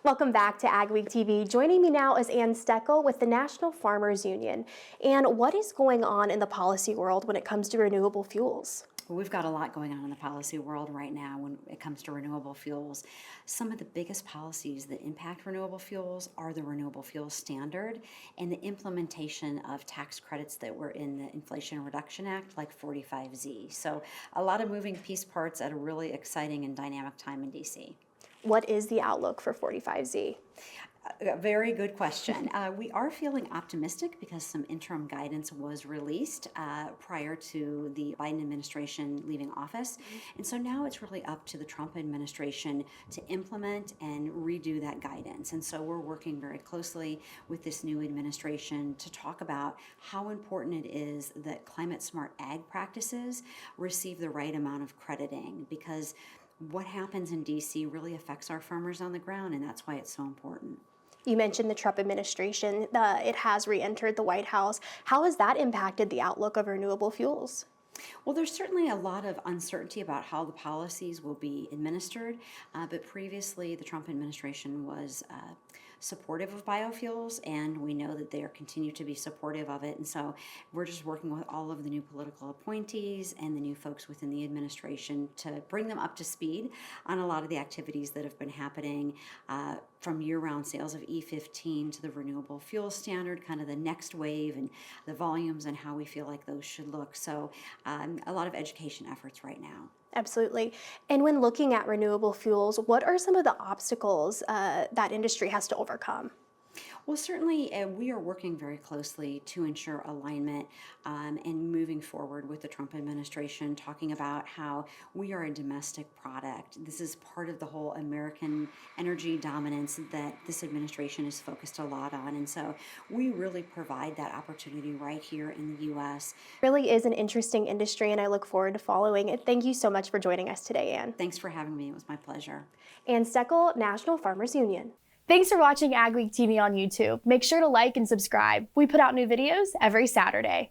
Welcome back to AgWeek TV. Joining me now is Ann Steckel with the National Farmers Union. And what is going on in the policy world when it comes to renewable fuels? Well, we've got a lot going on in the policy world right now when it comes to renewable fuels. Some of the biggest policies that impact renewable fuels are the Renewable Fuels Standard and the implementation of tax credits that were in the Inflation Reduction Act, like 45Z. So a lot of moving piece parts at a really exciting and dynamic time in DC. What is the outlook for 45Z? A very good question. We are feeling optimistic because some interim guidance was released prior to the Biden administration leaving office. And so now it's really up to the Trump administration to implement and redo that guidance. And so we're working very closely with this new administration to talk about how important it is that climate smart ag practices receive the right amount of crediting, because what happens in DC really affects our farmers on the ground, and that's why it's so important. You mentioned the Trump administration. It has re-entered the White House. How has that impacted the outlook of renewable fuels? Well, there's certainly a lot of uncertainty about how the policies will be administered, but previously the Trump administration was supportive of biofuels, and we know that they are continue to be supportive of it. And so we're just working with all of the new political appointees and the new folks within the administration to bring them up to speed on a lot of the activities that have been happening, from year-round sales of E15 to the Renewable Fuel Standard, kind of the next wave, and the volumes and how we feel like those should look. So a lot of education efforts right now. Absolutely. And when looking at renewable fuels, what are some of the obstacles that industry has to overcome? Well, certainly we are working very closely to ensure alignment and moving forward with the Trump administration, talking about how we are a domestic product. This is part of the whole American energy dominance that this administration is focused a lot on. And so we really provide that opportunity right here in the U.S. Really is an interesting industry, and I look forward to following it. Thank you so much for joining us today, Ann. Thanks for having me. It was my pleasure. Ann Steckel, National Farmers Union. Thanks for watching AgweekTV on YouTube. Make sure to like and subscribe. We put out new videos every Saturday.